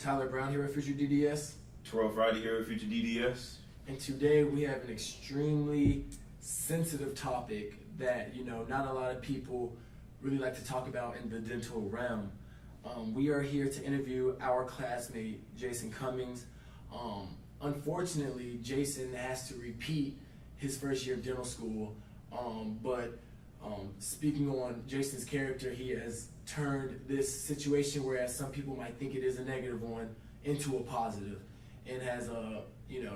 Tyler Brown here at FutureDDS. Terrell Friday here at FutureDDS. And today we have an extremely sensitive topic that, not a lot of people really like to talk about in the dental realm. We are here to interview our classmate, Jason Cummings. Unfortunately, Jason has to repeat his first year of dental school, but speaking on Jason's character, he has turned this situation, whereas some people might think it is a negative one, into a positive, and has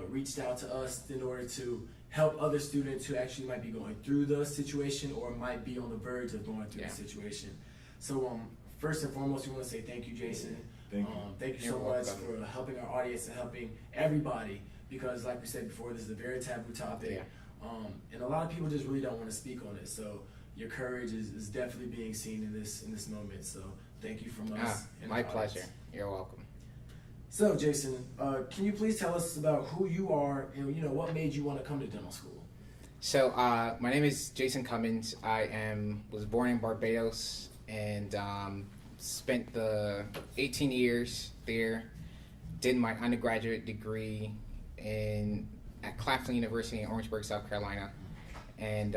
reached out to us in order to help other students who actually might be going through the situation or might be on the verge of going through the situation. So first and foremost, we want to say thank you, Jason. Thank you so much for helping our audience and helping everybody, because like we said before, this is a very taboo topic. And a lot of people just really don't want to speak on it. So your courage is definitely being seen in this moment. So thank you from us. My pleasure. You're welcome. So Jason, can you please tell us about who you are and what made you want to come to dental school? So my name is Jason Cummings. I was born in Barbados and spent the 18 years there. Did my undergraduate degree at Claflin University in Orangeburg, South Carolina, and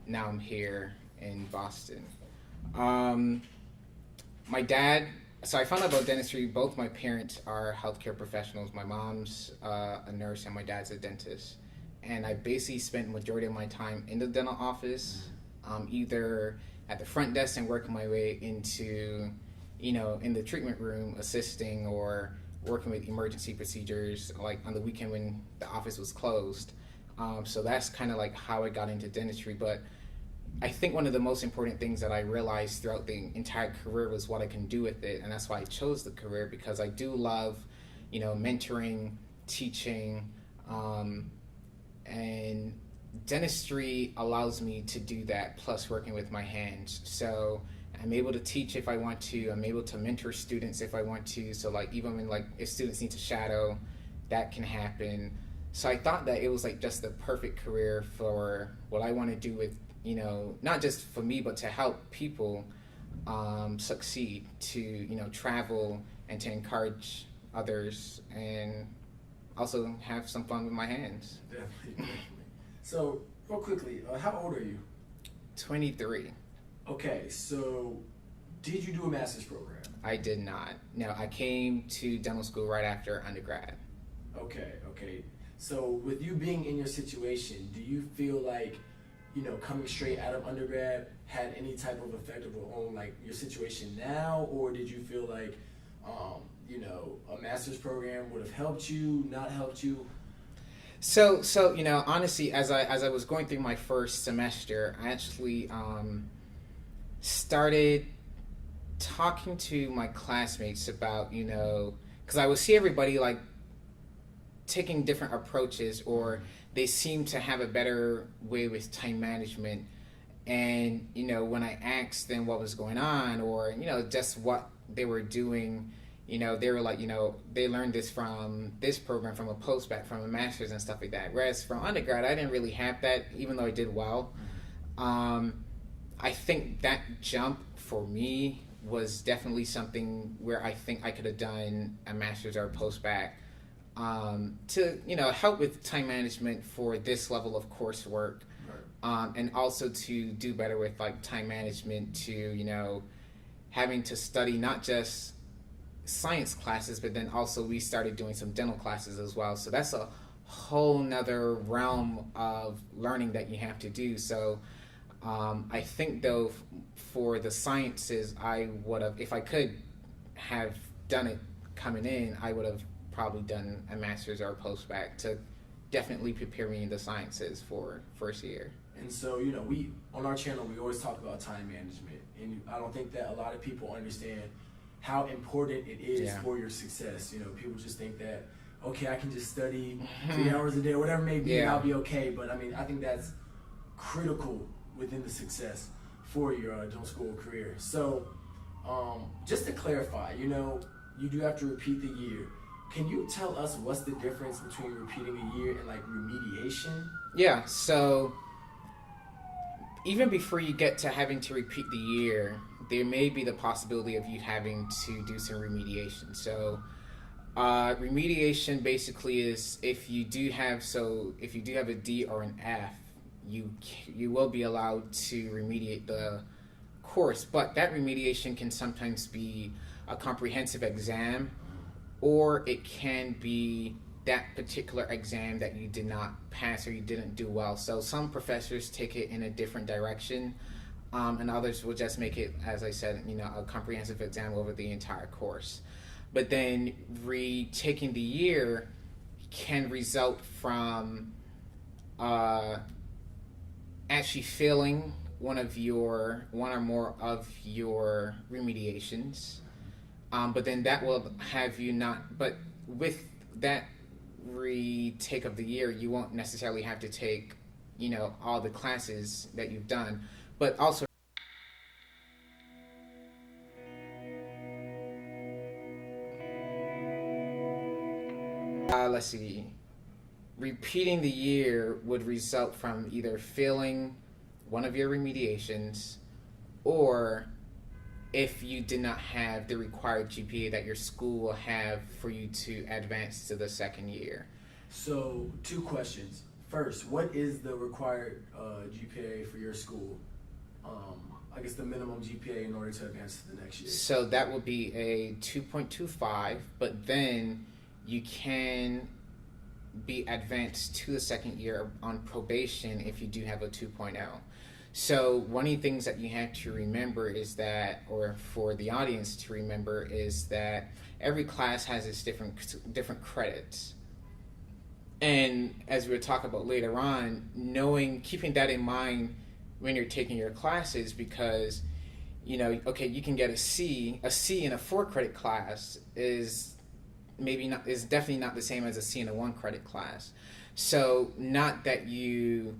now I'm here in Boston. My dad. So I found out about dentistry. Both my parents are healthcare professionals. My mom's a nurse and my dad's a dentist. And I basically spent the majority of my time in the dental office, either at the front desk and working my way into, in the treatment room, assisting or working with emergency procedures, like on the weekend when the office was closed. So that's kind of like how I got into dentistry. But I think one of the most important things that I realized throughout the entire career was what I can do with it, and that's why I chose the career, because I do love, mentoring, teaching, and dentistry allows me to do that, plus working with my hands. So I'm able to teach if I want to. I'm able to mentor students if I want to. So even when if students need to shadow, that can happen. So I thought that it was just the perfect career for what I want to do with, not just for me, but to help people succeed, to, travel and to encourage others and also have some fun with my hands. Definitely. So, real quickly, how old are you? 23. Okay, so did you do a master's program? I did not. No, I came to dental school right after undergrad. Okay. So with you being in your situation, do you feel like, coming straight out of undergrad had any type of effect on your situation now, or did you feel like, a master's program would have helped you, not helped you? So honestly, as I was going through my first semester, I actually started talking to my classmates about, because I would see everybody taking different approaches, or they seem to have a better way with time management. And, when I asked them what was going on, or, just what they were doing, they were like, they learned this from this program, from a post-bac, from a master's and stuff like that. Whereas from undergrad, I didn't really have that, even though I did well. I think that jump for me was definitely something where I think I could have done a master's or a post-bac to, help with time management for this level of coursework. Right. And also to do better with time management, to, having to study not just science classes, but then also we started doing some dental classes as well. So that's a whole nother realm of learning that you have to do. So I think though for the sciences, I would have, if I could have done it coming in, I would have probably done a master's or a post-bac to definitely prepare me in the sciences for first year. And so, we on our channel, we always talk about time management, and I don't think that a lot of people understand how important it is for your success. People just think that, okay, I can just study 3 hours a day or whatever it may be, and I'll be okay. But I think that's critical within the success for your dental school career. So just to clarify, you do have to repeat the year. Can you tell us what's the difference between repeating a year and remediation? Yeah, so even before you get to having to repeat the year, there may be the possibility of you having to do some remediation. So Remediation basically is if you do have a D or an F, you will be allowed to remediate the course, but that remediation can sometimes be a comprehensive exam, or it can be that particular exam that you did not pass or you didn't do well. So some professors take it in a different direction, and others will just make it, as I said, a comprehensive exam over the entire course. But then retaking the year can result from actually failing one or more of your remediations. But then that will have you not. But with that retake of the year, you won't necessarily have to take, all the classes that you've done, but also. Let's see. Repeating the year would result from either failing one of your remediations, or if you did not have the required GPA that your school will have for you to advance to the second year. So, 2 questions. First, what is the required GPA for your school? I guess the minimum GPA in order to advance to the next year. So that will be a 2.25, but then you can be advanced to the second year on probation if you do have a 2.0. So one of the things that you have to remember is that, or for the audience to remember, is that every class has its different credits. And as we'll talk about later on, keeping that in mind when you're taking your classes, because, you can get a C in a 4-credit class is definitely not the same as a C in a 1-credit class. So not that you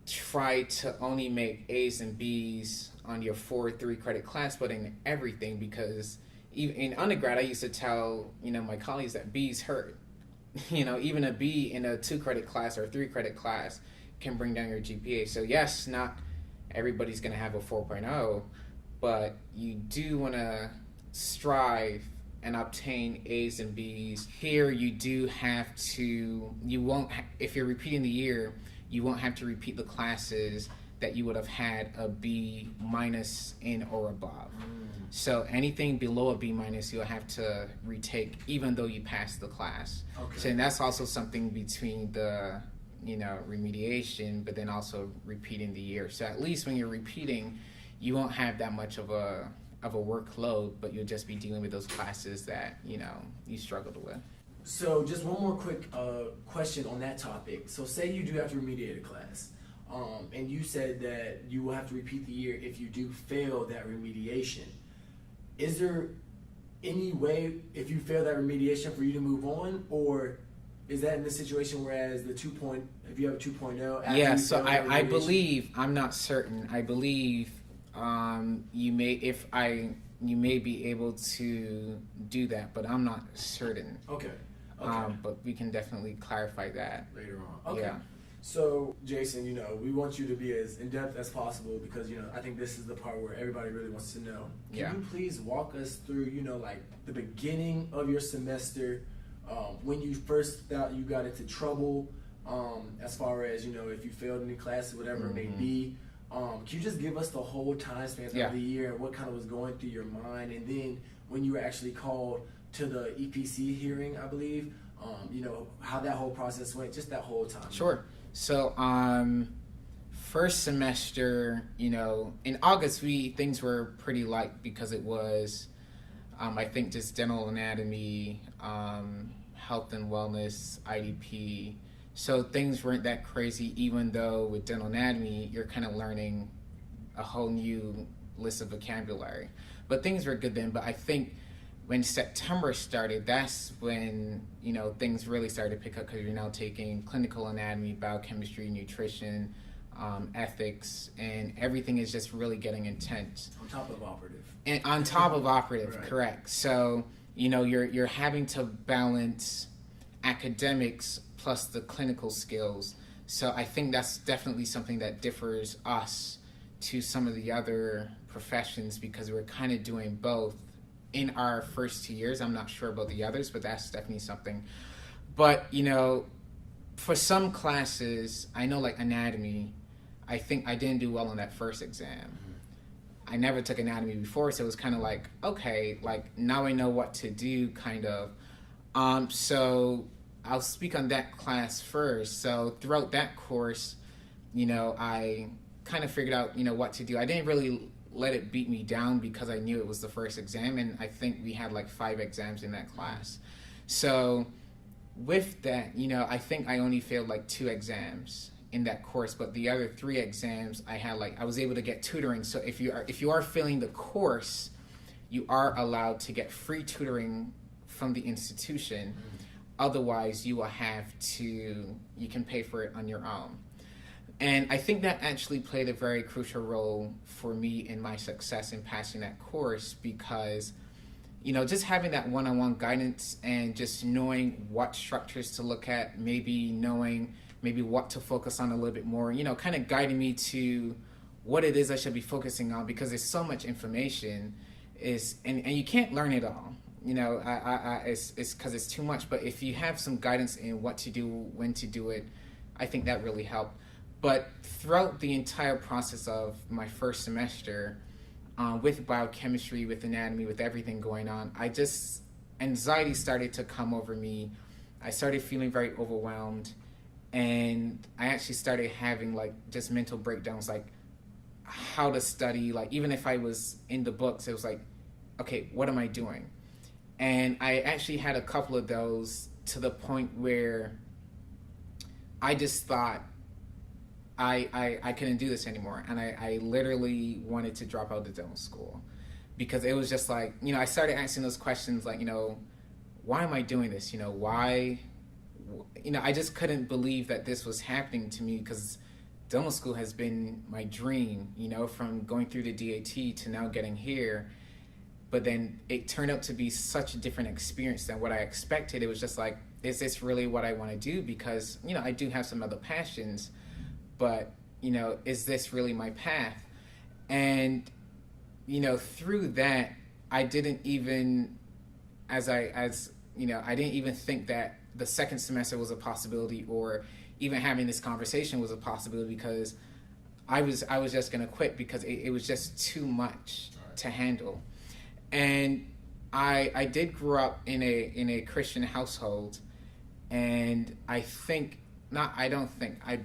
try to only make A's and B's on your 4 3-credit class, but in everything, because even in undergrad, I used to tell, my colleagues that B's hurt. Even a B in a 2-credit class or a 3-credit class can bring down your GPA. So yes, not everybody's going to have a 4.0, but you do want to strive and obtain A's and B's. Here you do have to, if you're repeating the year, you won't have to repeat the classes that you would have had a B- in or above. So anything below a B-, you'll have to retake even though you passed the class. Okay. So and that's also something between the remediation, but then also repeating the year. So at least when you're repeating, you won't have that much of a workload, but you'll just be dealing with those classes that you struggled with. So just one more quick question on that topic. So say you do have to remediate a class, and you said that you will have to repeat the year if you do fail that remediation. Is there any way, if you fail that remediation, for you to move on, or is that in the situation whereas if you have a 2.0? Yeah, so I believe, I'm not certain, I believe you may be able to do that, but I'm not certain. Okay. But we can definitely clarify that later on. Okay. Yeah. So, Jason, we want you to be as in-depth as possible because, I think this is the part where everybody really wants to know. Can you please walk us through, like the beginning of your semester, when you first thought you got into trouble, as far as, if you failed any classes, whatever it may be. Can you just give us the whole time span of the year and what kind of was going through your mind? And then when you were actually called to the EPC hearing, I believe, how that whole process went, just that whole time. Sure. So, first semester, in August, things were pretty light because it was, I think, just dental anatomy, health and wellness, IDP. So things weren't that crazy, even though with dental anatomy, you're kind of learning a whole new list of vocabulary. But things were good then. But I think when September started, that's when, things really started to pick up because you're now taking clinical anatomy, biochemistry, nutrition, ethics, and everything is just really getting intense. On top of operative. And on top of operative, right. Correct. So, you're having to balance academics plus the clinical skills. So I think that's definitely something that differs us to some of the other professions because we're kind of doing both in our first 2 years. I'm not sure about the others, but that's definitely something. But, you know, for some classes, I know like anatomy, I think I didn't do well on that first exam. I never took anatomy before, so it was kind of like, okay, like now I know what to do, kind of. So I'll speak on that class first. So throughout that course, you know, I kind of figured out, you know, what to do. I didn't really let it beat me down because I knew it was the first exam, and I think we had like 5 exams in that class. So with that, you know, I think I only failed like 2 exams in that course, but the other 3 exams I had, like, I was able to get tutoring. So if you are failing the course, you are allowed to get free tutoring from the institution. Otherwise, you can pay for it on your own. And I think that actually played a very crucial role for me in my success in passing that course, because, you know, just having that one-on-one guidance and just knowing what structures to look at, maybe knowing maybe what to focus on a little bit more, you know, kind of guiding me to what it is I should be focusing on, because there's so much information, and you can't learn it all. You know, it's because it's too much. But if you have some guidance in what to do, when to do it, I think that really helped. But throughout the entire process of my first semester, with biochemistry, with anatomy, with everything going on, anxiety started to come over me. I started feeling very overwhelmed, and I actually started having like just mental breakdowns, like how to study. Like even if I was in the books, it was like, okay, what am I doing? And I actually had a couple of those, to the point where I just thought I couldn't do this anymore. And I literally wanted to drop out of dental school, because it was just like, you know, I started asking those questions like, you know, why am I doing this? You know, why? You know, I just couldn't believe that this was happening to me, because dental school has been my dream, you know, from going through the DAT to now getting here. But then it turned out to be such a different experience than what I expected. It was just like, is this really what I want to do? Because, you know, I do have some other passions, but, you know, is this really my path? And, you know, through that, I didn't even, I didn't even think that the second semester was a possibility, or even having this conversation was a possibility, because I was just going to quit, because it was just too much to handle. And I did grow up in a Christian household, and I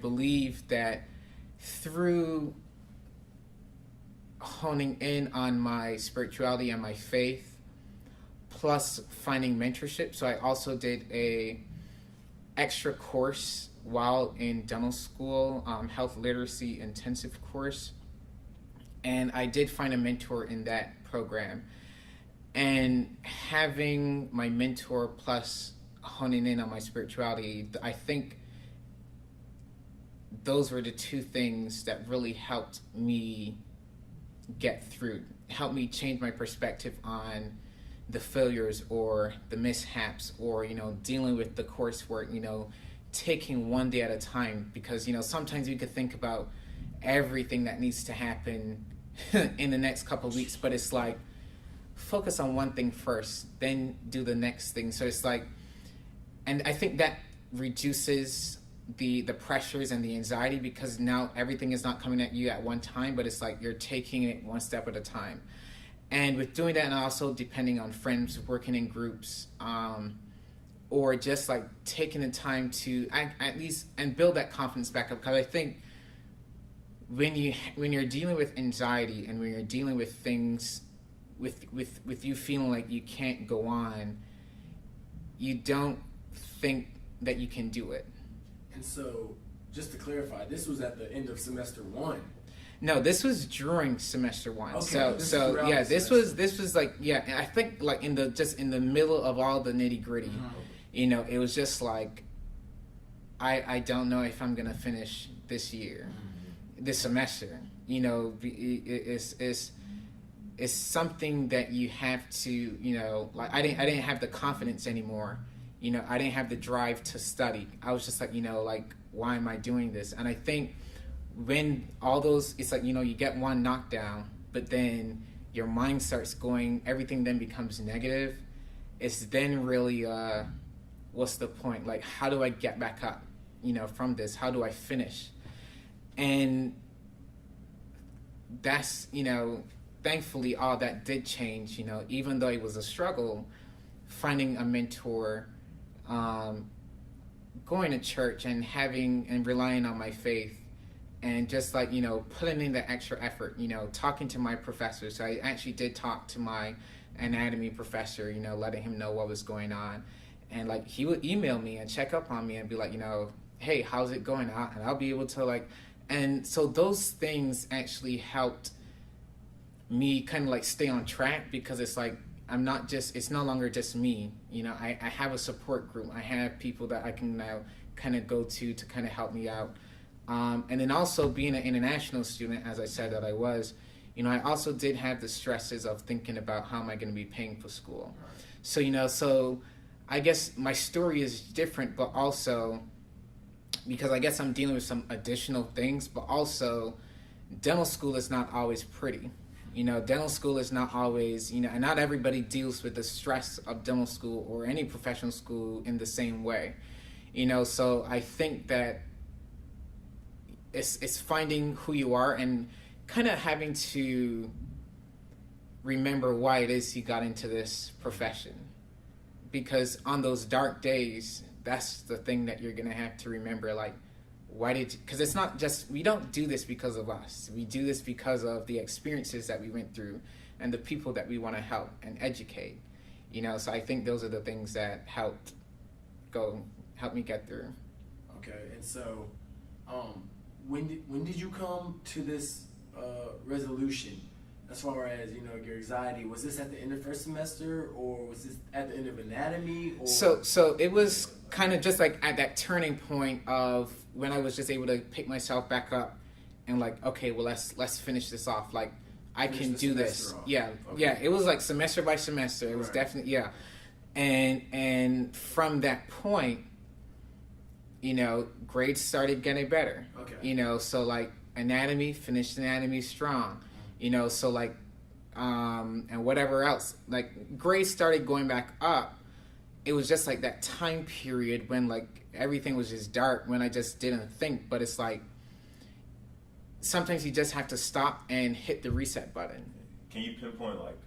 believe that through honing in on my spirituality and my faith, plus finding mentorship. So I also did a extra course while in dental school, health literacy intensive course, and I did find a mentor in that program. And having my mentor plus honing in on my spirituality, I think those were the 2 things that really helped me get through, helped me change my perspective on the failures or the mishaps, or, you know, dealing with the coursework, you know, taking one day at a time. Because, you know, sometimes you could think about everything that needs to happen in the next couple of weeks, but it's like, focus on one thing first, then do the next thing. So it's like, and I think that reduces the pressures and the anxiety, because now everything is not coming at you at one time, but it's like you're taking it one step at a time. And with doing that, and also depending on friends, working in groups, or just like taking the time to at least and build that confidence back up. Because I think when you're dealing with anxiety, and when you're dealing with things with you feeling like you can't go on, you don't think that you can do it. And so, just to clarify, this was at the end of semester 1. No, this was during semester 1. Okay, so yeah, this was like, yeah, and I think like in the middle of all the nitty gritty, you know, it was just like, I don't know if I'm gonna finish this year, this semester. You know, it's something that you have to, you know, like I didn't have the confidence anymore. You know, I didn't have the drive to study. I was just like, you know, like, why am I doing this? And I think when all those, it's like, you know, you get one knockdown, but then your mind starts going, everything then becomes negative. It's then really, what's the point? Like, how do I get back up, from this? How do I finish? And that's, thankfully all that did change, even though it was a struggle, finding a mentor, going to church and relying on my faith, and just like, putting in the extra effort, talking to my professor. So I actually did talk to my anatomy professor, letting him know what was going on. And like, he would email me and check up on me and be like, hey, how's it going? And I'll be able to like, and so those things actually helped me kind of like stay on track, because it's like, it's no longer just me, I have a support group. I have people that I can now kind of go to kind of help me out. And then also being an international student, as I said that I was, I also did have the stresses of thinking about how am I going to be paying for school. So, so I guess my story is different, but also because I guess I'm dealing with some additional things, but also dental school is not always pretty. Dental school is not always, and not everybody deals with the stress of dental school or any professional school in the same way. So I think that it's finding who you are and kind of having to remember why it is you got into this profession. Because on those dark days, that's the thing that you're going to have to remember, like, because it's not just, we don't do this because of us. We do this because of the experiences that we went through and the people that we want to help and educate. So I think those are the things that helped me get through. Okay, and so when did you come to this resolution as far as your anxiety? Was this at the end of first semester, or was this at the end of anatomy? Or? So it was kind of just like at that turning point of when I was just able to pick myself back up and like, okay, well let's finish this off. Like, I can do this. Yeah, okay. Yeah. It was like semester by semester. It was definitely, yeah. And from that point, grades started getting better. Okay. So like finished anatomy strong. So like, and whatever else, like grades started going back up. It was just like that time period when like everything was just dark, when I just didn't think. But it's like, sometimes you just have to stop and hit the reset button. Can you pinpoint, like,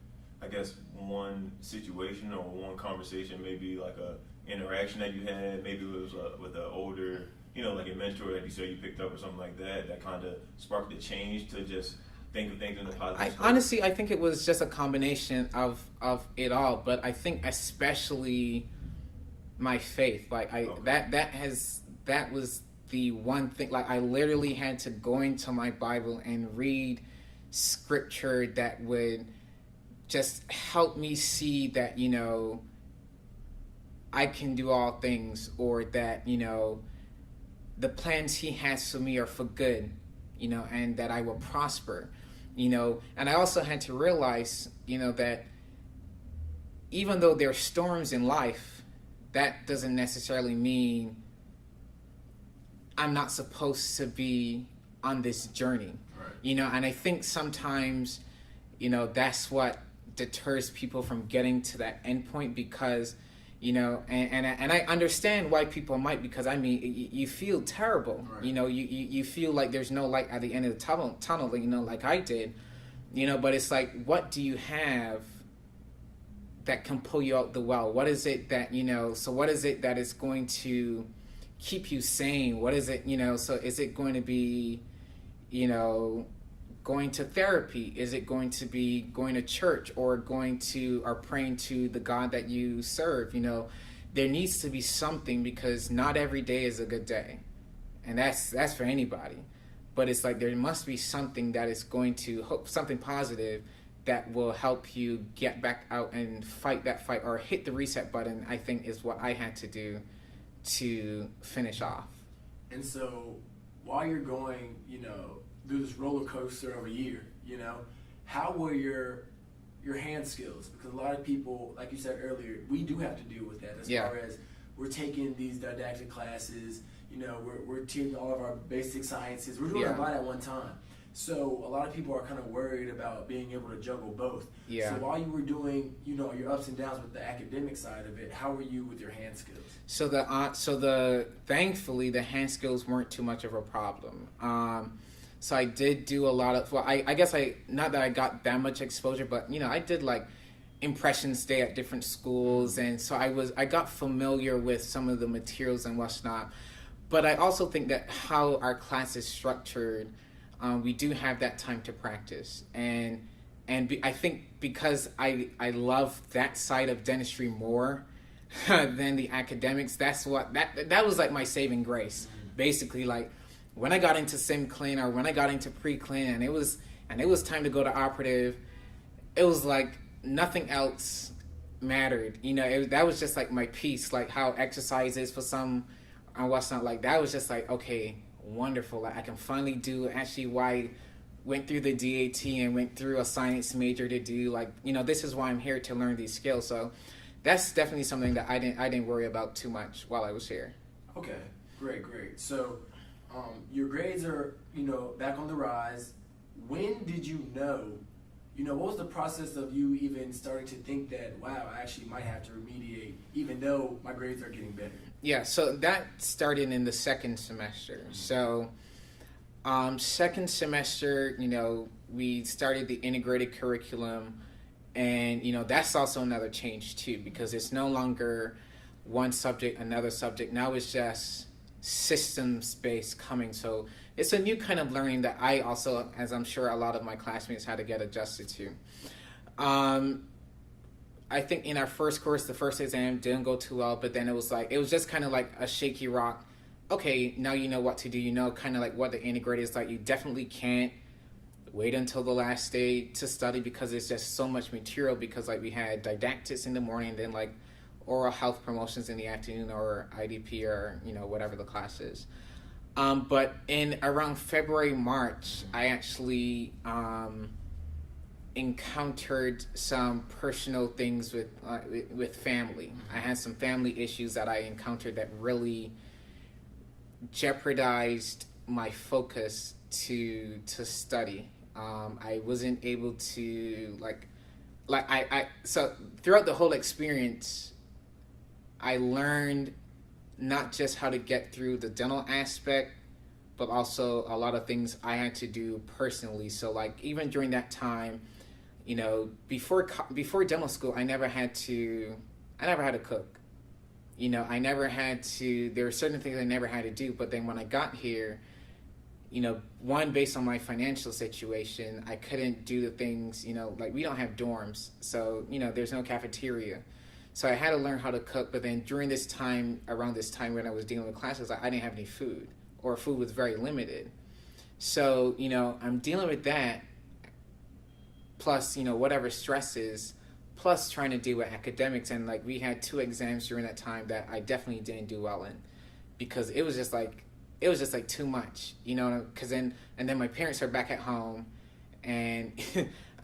I guess one situation or one conversation, maybe like a interaction that you had, maybe it was with an older, like a mentor that you said you picked up or something like that, that kind of sparked the change to just think of things in the positive? Honestly, I think it was just a combination of it all, but I think especially my faith. Like that was the one thing. Like, I literally had to go into my Bible and read scripture that would just help me see that, I can do all things, or that, the plans he has for me are for good, and that I will prosper, and I also had to realize, that even though there are storms in life, that doesn't necessarily mean I'm not supposed to be on this journey, right. And I think sometimes, that's what deters people from getting to that end point, because and I understand why people might, because I mean, you feel terrible, right. You feel like there's no light at the end of the tunnel, like I did, but it's like, what do you have that can pull you out the well? What is it that, so what is it that is going to keep you sane? What is it, so is it going to be, going to therapy? Is it going to be going to church, or praying to the God that you serve? There needs to be something, because not every day is a good day, and that's for anybody. But it's like, there must be something that is going to hope, something positive that will help you get back out and fight that fight, or hit the reset button, I think is what I had to do to finish off. And so while you're going, through this roller coaster of a year, how were your hand skills? Because a lot of people, like you said earlier, we do have to deal with that as far as we're taking these didactic classes, we're teaching all of our basic sciences. We're doing a lot at one time. So a lot of people are kind of worried about being able to juggle both. Yeah. So while you were doing, your ups and downs with the academic side of it, how were you with your hand skills? So thankfully the hand skills weren't too much of a problem. So I did do a lot of, I guess not that I got that much exposure, but I did like impressions day at different schools, and so I got familiar with some of the materials and whatnot. But I also think that how our class is structured, we do have that time to practice, and I think because I love that side of dentistry more than the academics, that was like my saving grace. Basically, like when I got into sim clean or when I got into pre-clean, and it was time to go to operative, it was like nothing else mattered. That was just like my piece, like how exercise is for some and what's not. Like that was just like, okay, wonderful. Like I can finally do actually why I went through the DAT and went through a science major to do, like, this is why I'm here, to learn these skills. So that's definitely something that I didn't worry about too much while I was here. Okay, great. So your grades are, back on the rise. When did you know, what was the process of you even starting to think that, wow, I actually might have to remediate even though my grades are getting better? Yeah, so that started in the second semester. So second semester, we started the integrated curriculum, and, that's also another change too, because it's no longer one subject, another subject. Now it's just systems-based Cummings. So it's a new kind of learning that I also, as I'm sure a lot of my classmates had to get adjusted to. I think in our first course, the first exam didn't go too well, but then it was just kind of like a shaky rock. Okay, now you know what to do, kind of like what the integrated is like. You definitely can't wait until the last day to study because there's just so much material, because like we had didactics in the morning, then like oral health promotions in the afternoon, or IDP, or whatever the class is. But in around February, March, I actually encountered some personal things with family. I had some family issues that I encountered that really jeopardized my focus to study. I wasn't able to so throughout the whole experience, I learned not just how to get through the dental aspect, but also a lot of things I had to do personally. So like even during that time, before dental school, I never had to cook. I never had to, there were certain things I never had to do, but then when I got here, one, based on my financial situation, I couldn't do the things, like we don't have dorms, so, there's no cafeteria. So I had to learn how to cook, but then around this time when I was dealing with classes, I didn't have any food, or food was very limited. So, I'm dealing with that, plus, whatever stresses, plus trying to deal with academics. And like we had 2 exams during that time that I definitely didn't do well in, because it was just like too much, because then my parents are back at home, and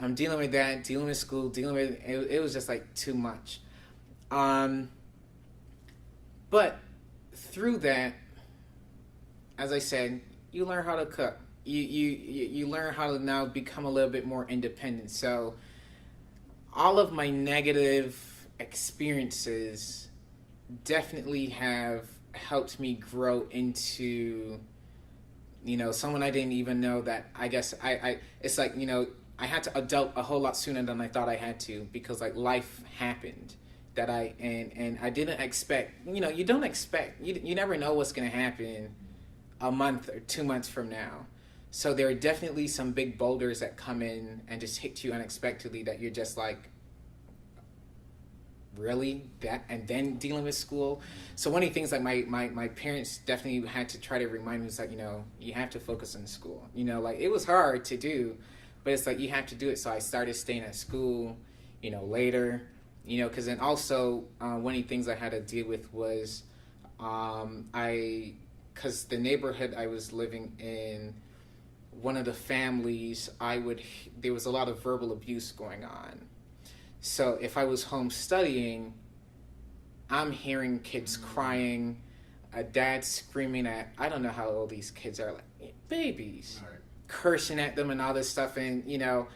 I'm dealing with that, dealing with school, it was just like too much. But through that, as I said, you learn how to cook. You learn how to now become a little bit more independent. So all of my negative experiences definitely have helped me grow into, someone I didn't even know that I guess it's like, I had to adult a whole lot sooner than I thought I had to, because like life happened that and I didn't expect, you don't expect, you never know what's going to happen a month or 2 months from now. So there are definitely some big boulders that come in and just hit you unexpectedly that you're just like, really? That? And then dealing with school? So one of the things like my parents definitely had to try to remind me was like, you have to focus on school. Like it was hard to do, but it's like you have to do it. So I started staying at school, later, because then also one of the things I had to deal with was because the neighborhood I was living in, one of the families, there was a lot of verbal abuse going on. So if I was home studying, I'm hearing kids crying, a dad screaming at, I don't know how old these kids are, like babies. Right. cursing at them and all this stuff, and you know,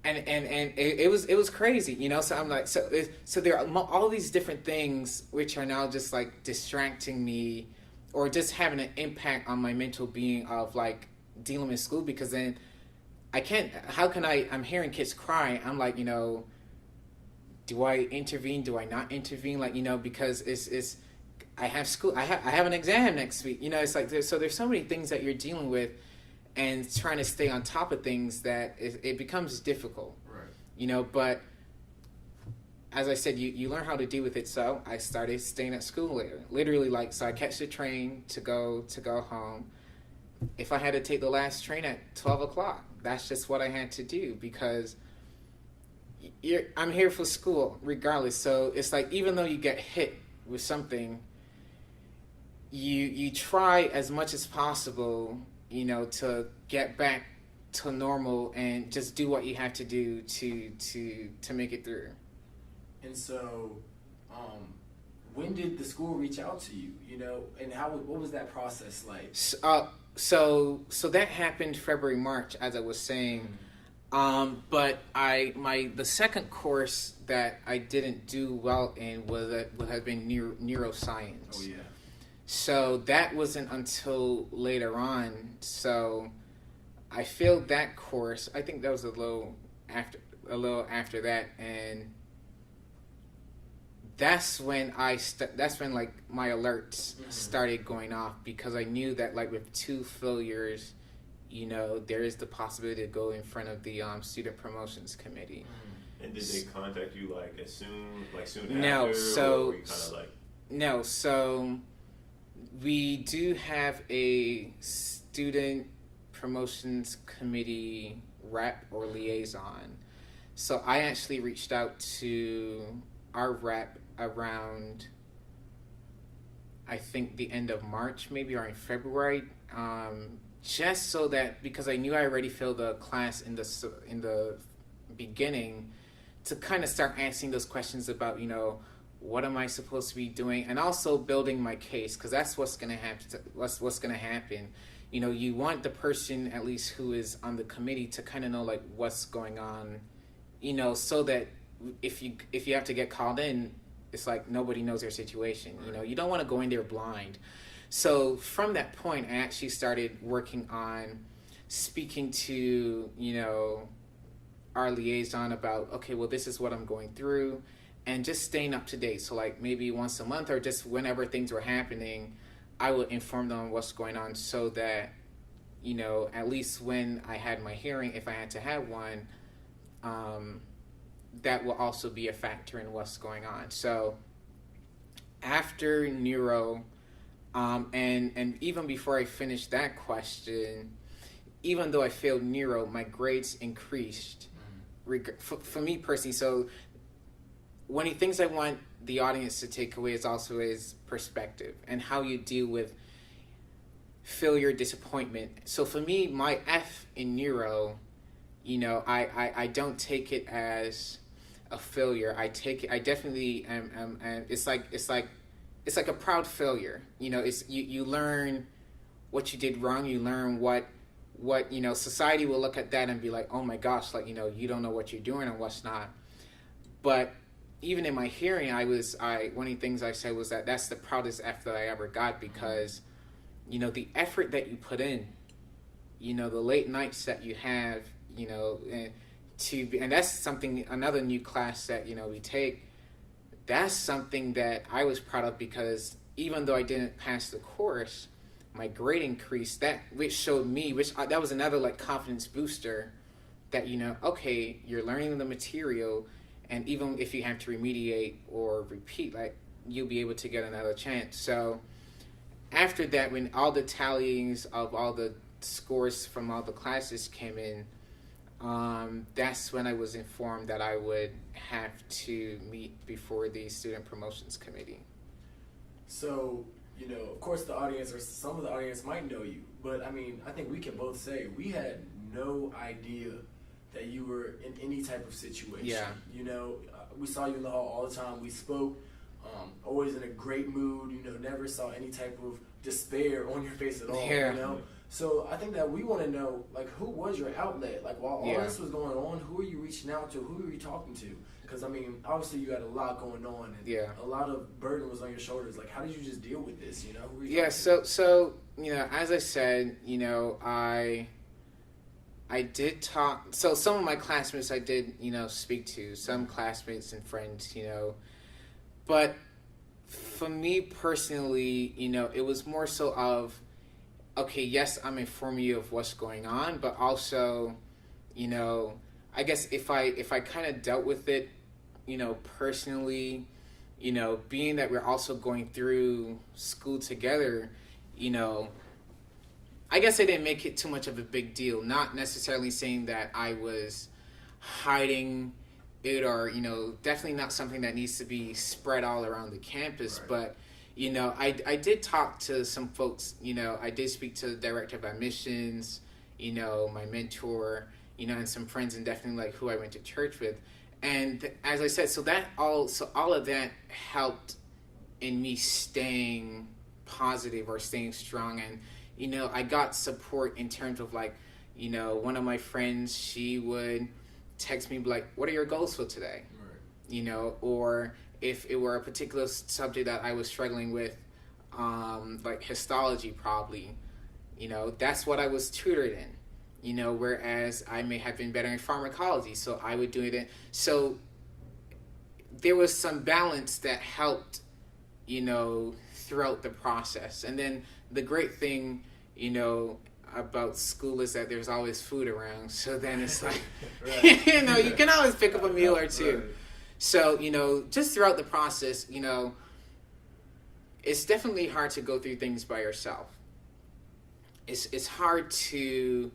and it was crazy, you know. So I'm like, so there are all these different things which are now just like distracting me, or just having an impact on my mental being of like dealing with school, because then I can't. How can I'm hearing kids cry. I'm like, you know, do I intervene? Do I not intervene? Like, you know, because it's I have school. I have an exam next week. You know, it's like there's so many things that you're dealing with, and trying to stay on top of things that it becomes difficult. Right. You know, but as I said, you learn how to deal with it. So I started staying at school later. Literally, like, so I catch the train to go home. If I had to take the last train at 12 o'clock, that's just what I had to do, because I'm here for school regardless. So it's like, even though you get hit with something, you try as much as possible, you know, to get back to normal and just do what you have to do to make it through. And so, when did the school reach out to you? You know, and what was that process like? So that happened February, March, as I was saying. But the second course that I didn't do well in would have been neuroscience. Oh yeah. So that wasn't until later on. So I failed that course. I think that was a little after that, and that's when like my alerts started going off, because I knew that like with 2 failures, you know, there is the possibility to go in front of the student promotions committee. And did they contact you like soon No, after? so or were you kind of like... No, so we do have a student promotions committee rep or liaison. So I actually reached out to our rep around, I think, the end of March, maybe, or in February, just so that, because I knew I already failed the class in the beginning, to kind of start asking those questions about, you know, what am I supposed to be doing, and also building my case, because that's what's going to happen. What's going to happen. You know, you want the person, at least who is on the committee, to kind of know like what's going on, you know, so that if you have to get called in, it's like nobody knows their situation. You know, you don't want to go in there blind. So from that point, I actually started working on speaking to, you know, our liaison about, okay, well, this is what I'm going through, and just staying up to date. So like maybe once a month, or just whenever things were happening, I would inform them what's going on, so that, you know, at least when I had my hearing, if I had to have one, that will also be a factor in what's going on. So after neuro, and even before I finished that question, even though I failed neuro, my grades increased for me personally. So one of the things I want the audience to take away is also is perspective and how you deal with failure, disappointment. So for me, my F in neuro, you know, I don't take it as a failure. I definitely am it's like a proud failure. You know, it's you learn what you did wrong. You learn what you know, society will look at that and be like, oh my gosh, like, you know, you don't know what you're doing and what's not. But even in my hearing, one of the things I said was that that's the proudest F that I ever got, because, you know, the effort that you put in, you know, the late nights that you have, you know, and that's something, another new class that, you know, we take, that's something that I was proud of, because even though I didn't pass the course, my grade increased, which showed me, that was another like confidence booster, that, you know, okay, you're learning the material, and even if you have to remediate or repeat, like, you'll be able to get another chance. So after that, when all the tallyings of all the scores from all the classes came in, that's when I was informed that I would have to meet before the student promotions committee. So, you know, of course the audience, or some of the audience, might know you, but I mean, I think we can both say we had no idea that you were in any type of situation. Yeah. You know, we saw you in the hall all the time. We spoke, always in a great mood. You know, never saw any type of despair on your face at all. Yeah. You know, So I think that we want to know, like, who was your outlet? Like, while all Yeah. this was going on, who are you reaching out to? Who are you talking to? Because, I mean, obviously you had a lot going on, and Yeah. a lot of burden was on your shoulders. Like, how did you just deal with this, you know? Who were you Yeah, talking so as I said, I did talk. So some of my classmates I did, speak to, some classmates and friends, but for me personally, it was more so of, okay, yes, I'm informing you of what's going on, but also, I guess if I kind of dealt with it, personally, being that we're also going through school together, I guess I didn't make it too much of a big deal. Not necessarily saying that I was hiding it or, definitely not something that needs to be spread all around the campus. Right. But, I did talk to some folks, I did speak to the director of admissions, my mentor, and some friends and definitely like who I went to church with. And as I said, so all of that helped in me staying positive or staying strong. And, I got support in terms of like, one of my friends, she would text me like, what are your goals for today? Right. Or if it were a particular subject that I was struggling with, like histology probably, that's what I was tutored in, whereas I may have been better in pharmacology, so I would do it. So there was some balance that helped, throughout the process. And then the great thing, about school is that there's always food around. So then it's like, Right. you can always pick up a meal or two. Right. So, just throughout the process, it's definitely hard to go through things by yourself. It's hard to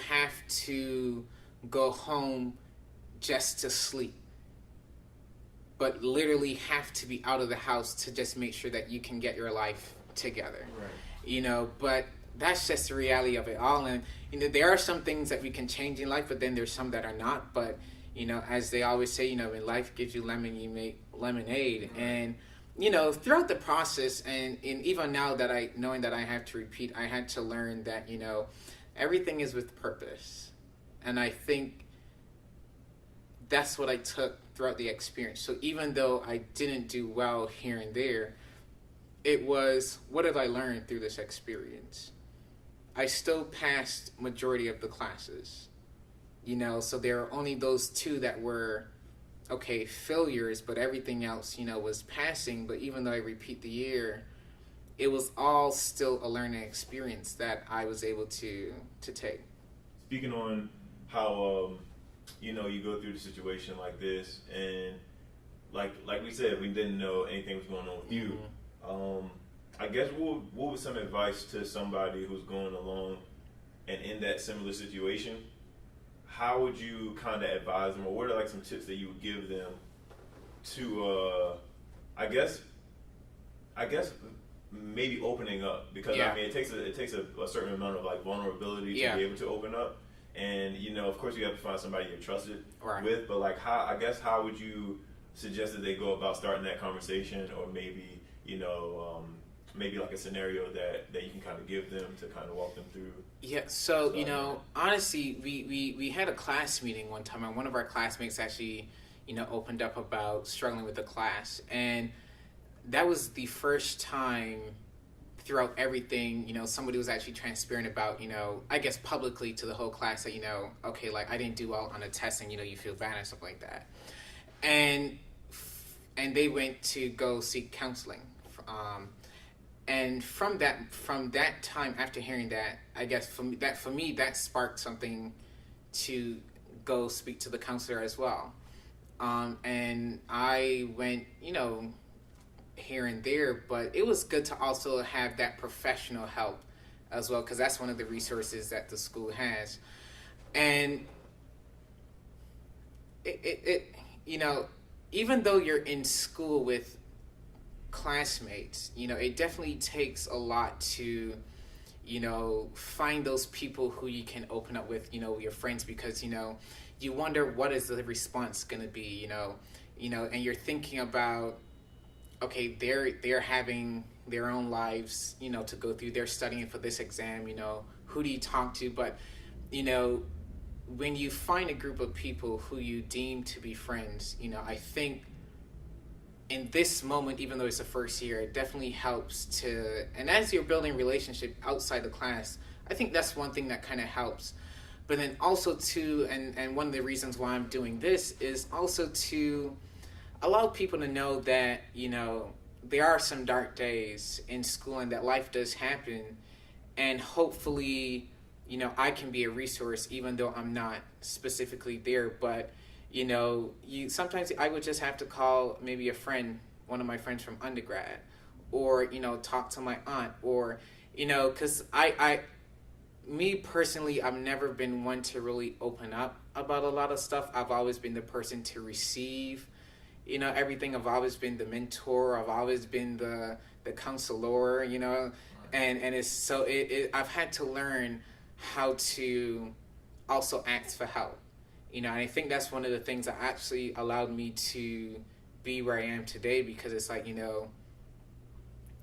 have to go home just to sleep, but literally have to be out of the house to just make sure that you can get your life together. Right. But that's just the reality of it all. And, there are some things that we can change in life, but then there's some that are not. But, as they always say, when life gives you lemon, you make lemonade. Right. And, throughout the process, and even now that knowing that I have to repeat, I had to learn that, everything is with purpose. And I think that's what I took throughout the experience. So even though I didn't do well here and there, it was, what did I learn through this experience? I still passed majority of the classes, so there are only those 2 that were, okay, failures, but everything else, was passing. But even though I repeat the year, it was all still a learning experience that I was able to take. Speaking on how you go through the situation like this, and like we said, we didn't know anything was going on with you. I guess what was some advice to somebody who's going along and in that similar situation? How would you kind of advise them, or what are like some tips that you would give them to I guess maybe opening up? Because Yeah. I mean, it takes a certain amount of like vulnerability to Yeah. be able to open up. And of course, you have to find somebody you're trusted Right. with. But like, how would you suggest that they go about starting that conversation, or maybe maybe like a scenario that you can kind of give them to kind of walk them through? Yeah. So honestly, we had a class meeting one time, and one of our classmates actually, opened up about struggling with the class, and that was the first time throughout everything, somebody was actually transparent about, I guess publicly to the whole class that, okay, like I didn't do well on a test and, you feel bad and stuff like that. And they went to go seek counseling. And from that time, after hearing that, I guess for me, that sparked something to go speak to the counselor as well. And I went, here and there, but it was good to also have that professional help as well, because that's one of the resources that the school has. And it even though you're in school with classmates, it definitely takes a lot to find those people who you can open up with, your friends, because you wonder what is the response going to be, and you're thinking about, okay, they're having their own lives, you know, to go through. They're studying for this exam, you know, who do you talk to? But, you know, when you find a group of people who you deem to be friends, you know, I think in this moment, even though it's the first year, it definitely helps to, and as you're building relationship outside the class, I think that's one thing that kind of helps. But then also too, and one of the reasons why I'm doing this is also to allow people to know that, you know, there are some dark days in school and that life does happen, and hopefully, you know, I can be a resource even though I'm not specifically there. But, you know, sometimes I would just have to call maybe a friend, one of my friends from undergrad, or, you know, talk to my aunt, or, you know, because me personally, I've never been one to really open up about a lot of stuff. I've always been the person to receive, you know, everything. I've always been the mentor. I've always been the counselor, you know, and it's so I've had to learn how to also ask for help, you know, and I think that's one of the things that actually allowed me to be where I am today, because it's like, you know,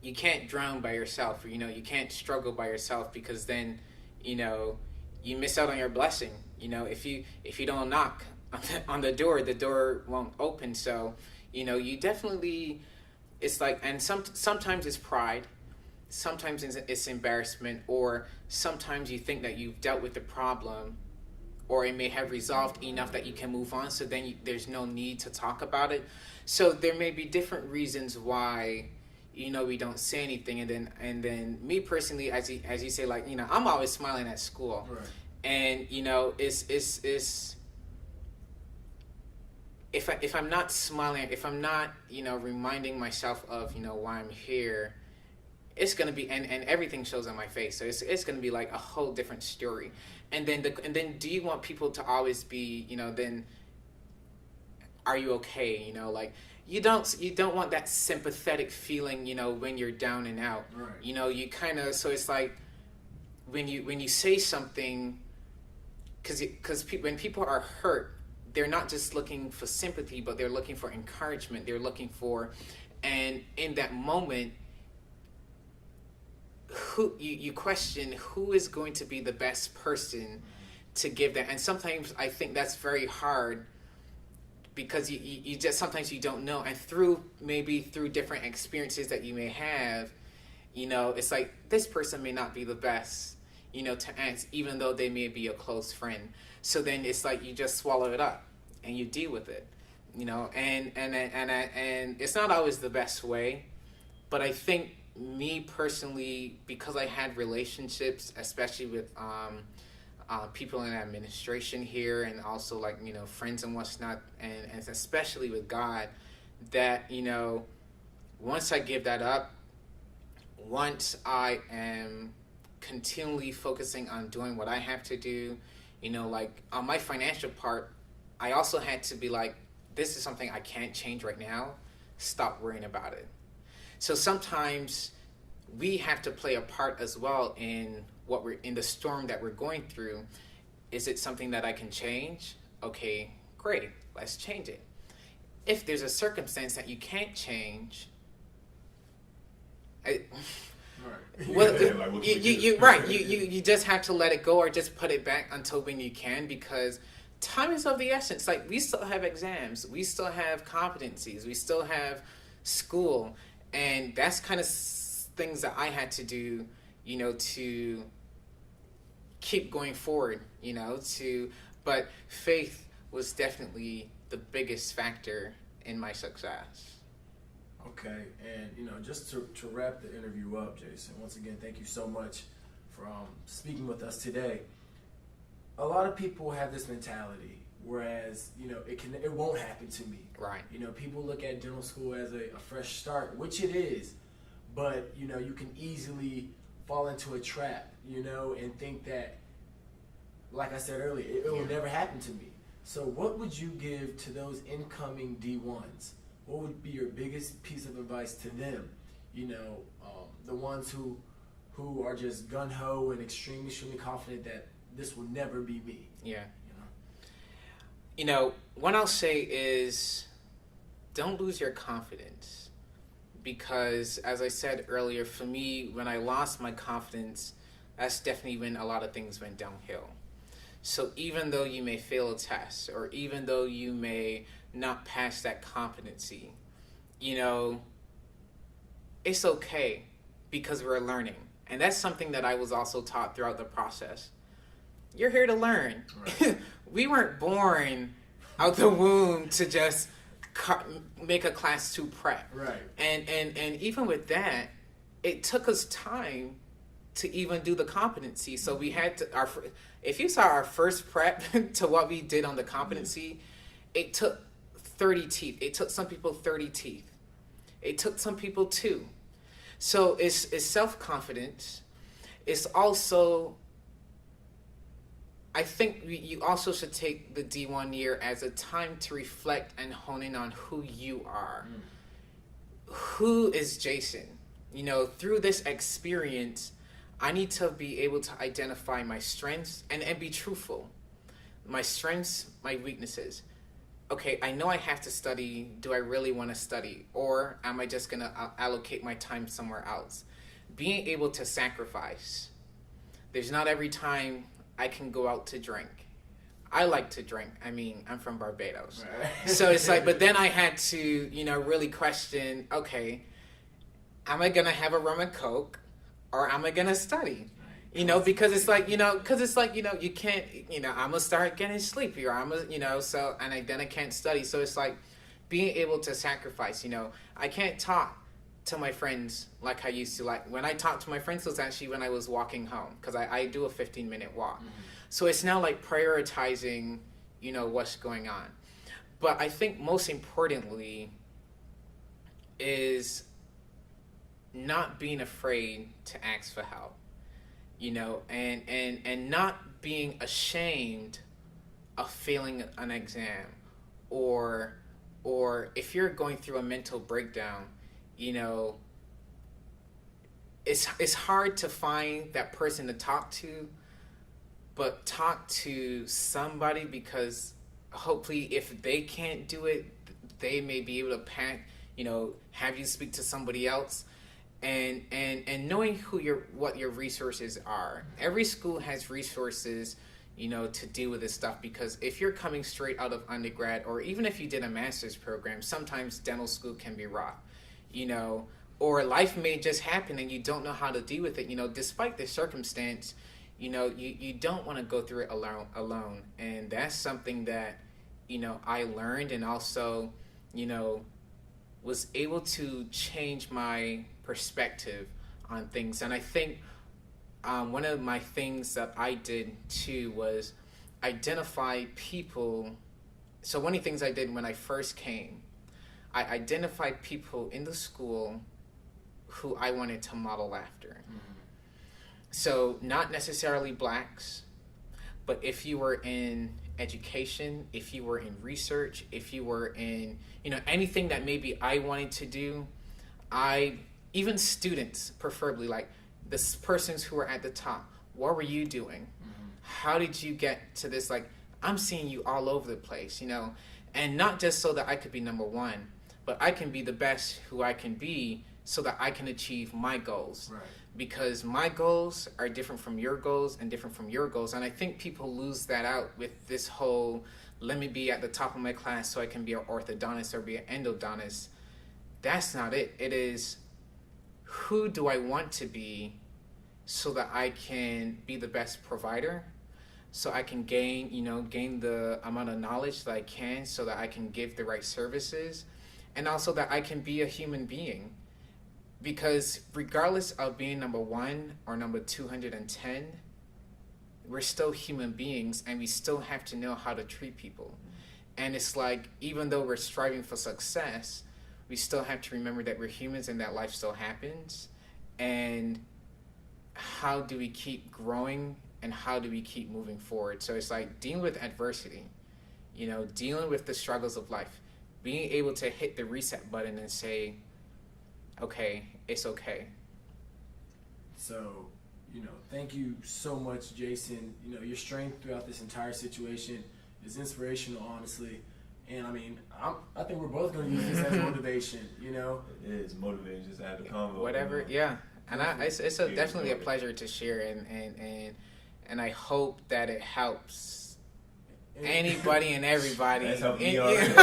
you can't drown by yourself, or, you know, you can't struggle by yourself, because then, you know, you miss out on your blessing. You know, if you don't knock on the door won't open. So, you know, you definitely, it's like, and sometimes it's pride, sometimes it's embarrassment, or sometimes you think that you've dealt with the problem, or it may have resolved enough that you can move on. So then there's no need to talk about it. So there may be different reasons why, you know, we don't say anything. And then me personally, as you say, like, you know, I'm always smiling at school, Right. and, you know, it's if I'm not smiling, if I'm not, you know, reminding myself of, you know, why I'm here, it's gonna be, and everything shows on my face. So it's gonna be like a whole different story. And then do you want people to always be, you know, then are you okay? You know, like, you don't want that sympathetic feeling, you know, when you're down and out. Right. You know, you kind of, so it's like when you say something, because when people are hurt, they're not just looking for sympathy, but they're looking for encouragement. They're looking for, and in that moment, who you question who is going to be the best person to give that. And sometimes I think that's very hard, because you just, sometimes you don't know, and through different experiences that you may have, you know, it's like, this person may not be the best, you know, to ask, even though they may be a close friend. So then it's like you just swallow it up and you deal with it, you know, and it's not always the best way. But I think, me personally, because I had relationships, especially with people in administration here, and also, like, you know, friends and what's not, and especially with God, that, you know, once I give that up, once I am continually focusing on doing what I have to do, you know, like on my financial part, I also had to be like, this is something I can't change right now. Stop worrying about it. So sometimes we have to play a part as well in what we're, in the storm that we're going through. Is it something that I can change? Okay, great, let's change it. If there's a circumstance that you can't change, Right. well, Yeah, like, what can we do? you just have to let it go, or just put it back until when you can, because time is of the essence. Like, we still have exams, we still have competencies, we still have school, and that's kind of things that I had to do, you know, to keep going forward, you know, but faith was definitely the biggest factor in my success. Okay, and, you know, just to wrap the interview up, Jason, once again, thank you so much for speaking with us today. A lot of people have this mentality, whereas, you know, it won't happen to me. Right. You know, people look at dental school as a fresh start, which it is, but, you know, you can easily fall into a trap, you know, and think that, like I said earlier, it will never happen to me. So what would you give to those incoming D1s? What would be your biggest piece of advice to them? You know, the ones who are just gung-ho and extremely confident that this will never be me. Yeah. You know, what I'll say is, don't lose your confidence. because, as I said earlier, for me, when I lost my confidence, that's definitely when a lot of things went downhill. So even though you may fail a test, or even though you may not pass that competency, you know, it's okay, because we're learning. And that's something that I was also taught throughout the process. You're here to learn. Right. We weren't born out the womb to just make a class 2 prep. Right. And even with that, it took us time to even do the competency. So we had to, if you saw our first prep to what we did on the competency, it took 30 teeth. It took some people 30 teeth. It took some people 2. So it's self-confidence. It's also, I think you also should take the D1 year as a time to reflect and hone in on who you are. Who is Jason? You know, through this experience, I need to be able to identify my strengths and be truthful. My strengths, my weaknesses. Okay, I know I have to study. Do I really want to study? Or am I just going to allocate my time somewhere else? Being able to sacrifice. There's not every time I can go out to drink. I like to drink. I mean, I'm from Barbados. Right. So it's like, but then I had to, you know, really question, okay, am I going to have a rum and coke, or am I going to study? You know, because it's like, you know, you can't, you know, I'm going to start getting sleepy, or I'm going to, you know, so, and then I can't study. So it's like being able to sacrifice, you know. I can't talk to my friends like I used to. Like, when I talked to my friends, it was actually when I was walking home, because I do a 15-minute walk. Mm-hmm. So it's now like prioritizing, you know, what's going on. But I think most importantly is not being afraid to ask for help. You know, and not being ashamed of failing an exam, or if you're going through a mental breakdown, you know, it's hard to find that person to talk to, but talk to somebody, because hopefully if they can't do it, they may be able to have you speak to somebody else. And knowing what your resources are. Every school has resources, you know, to deal with this stuff, because if you're coming straight out of undergrad, or even if you did a master's program, sometimes dental school can be rough, you know, or life may just happen and you don't know how to deal with it, you know, despite the circumstance, you know, you don't want to go through it alone. And that's something that, you know, I learned, and also, you know, was able to change my perspective on things. And I think one of my things that I did too was identify people. So one of the things I did when I first came, I identified people in the school who I wanted to model after. Mm-hmm. So not necessarily blacks, but if you were in education, if you were in research, if you were in, you know, anything that maybe I wanted to do, even students, preferably, like the persons who were at the top, what were you doing? Mm-hmm. How did you get to this? Like, I'm seeing you all over the place, you know, and not just so that I could be number one, but I can be the best who I can be so that I can achieve my goals. Right. Because my goals are different from your goals and different from your goals. And I think people lose that out with this whole, let me be at the top of my class so I can be an orthodontist or be an endodontist. That's not it. It is, who do I want to be so that I can be the best provider, so I can gain the amount of knowledge that I can, so that I can give the right services, and also that I can be a human being. Because regardless of being number 1 or number 210, we're still human beings, and we still have to know how to treat people. And it's like, even though we're striving for success, we still have to remember that we're humans and that life still happens. And how do we keep growing, and how do we keep moving forward? So it's like dealing with adversity, you know, dealing with the struggles of life, being able to hit the reset button and say, okay, it's okay. So, you know, thank you so much, Jason. You know, your strength throughout this entire situation is inspirational, honestly. And I mean, I think we're both going to use this as motivation, you know? It is motivating just to have the convo. Whatever, yeah. And it's definitely a pleasure to share, and I hope that it helps anybody and everybody. That's helped me you already.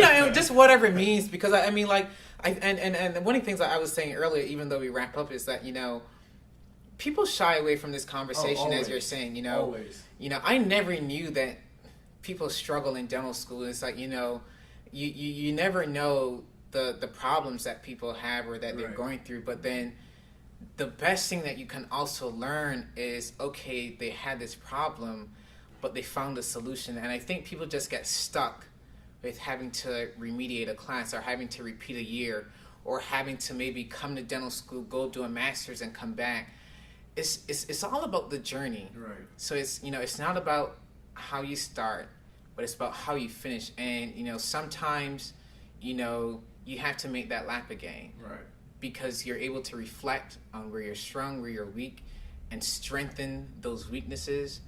know, and just whatever it means, because I mean, like, and one of the things that I was saying earlier, even though we wrap up, is that, you know, people shy away from this conversation, as you're saying, you know. Always. You know, I never knew that people struggle in dental school. It's like, you know, you never know the problems that people have or that they're going through. But then the best thing that you can also learn is, okay, they had this problem, but they found a solution. And I think people just get stuck with having to remediate a class or having to repeat a year or having to maybe come to dental school, go do a master's and come back. It's all about the journey. Right. So it's, you know, it's not about how you start, but it's about how you finish. And, you know, sometimes, you know, you have to make that lap again. Right. Because you're able to reflect on where you're strong, where you're weak, and strengthen those weaknesses.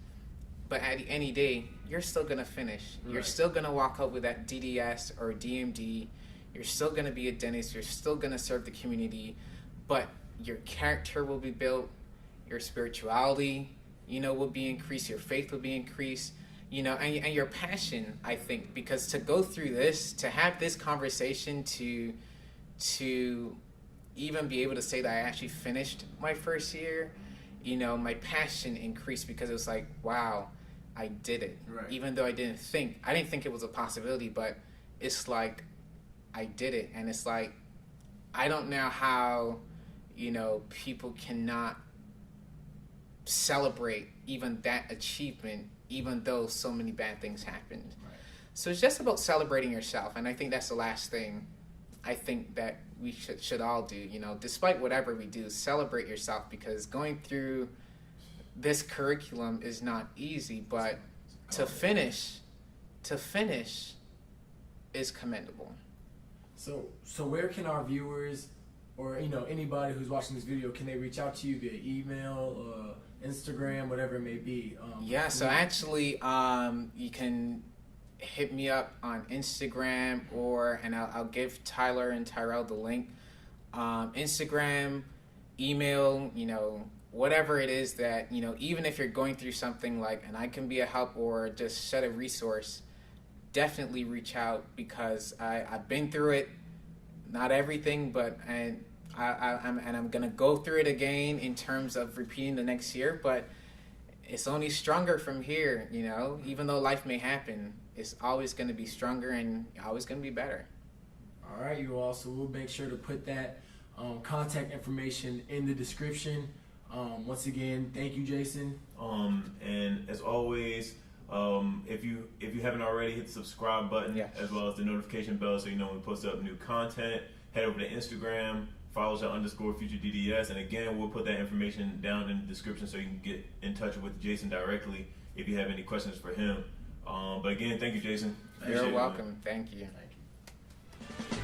But at the end of the day, you're still going to finish. Right. You're still going to walk out with that DDS or DMD. You're still going to be a dentist. You're still going to serve the community. But your character will be built. Your spirituality, you know, will be increased. Your faith will be increased. You know, and your passion, I think, because to go through this, to have this conversation, to even be able to say that I actually finished my first year, you know, my passion increased because it was like, wow, I did it. Right. Even though I didn't think it was a possibility, but it's like, I did it. And it's like, I don't know how, you know, people cannot celebrate even that achievement, even though so many bad things happened. Right. So it's just about celebrating yourself, and I think that's the last thing I think that we should all do. You know, despite whatever we do, celebrate yourself, because going through this curriculum is not easy, but to finish is commendable. So where can our viewers, or, you know, anybody who's watching this video, can they reach out to you via email, Instagram, whatever it may be? So actually, you can hit me up on Instagram, and I'll give Tyler and Tyrell the link. Instagram, email, you know, whatever it is that, you know, even if you're going through something like, and I can be a help or just set a resource, definitely reach out, because I've been through it. Not everything, but I'm gonna go through it again in terms of repeating the next year, but it's only stronger from here, you know. Even though life may happen, it's always gonna be stronger and always gonna be better. All right, you all. So we'll make sure to put that contact information in the description. Once again, thank you, Jason. And as always, if you haven't already, hit the subscribe button, as well as the notification bell, so you know when we post up new content. Head over to Instagram, follow us at _FutureDDS, and again, we'll put that information down in the description so you can get in touch with Jason directly if you have any questions for him. But again, thank you, Jason. You're welcome. Thank you. Thank you.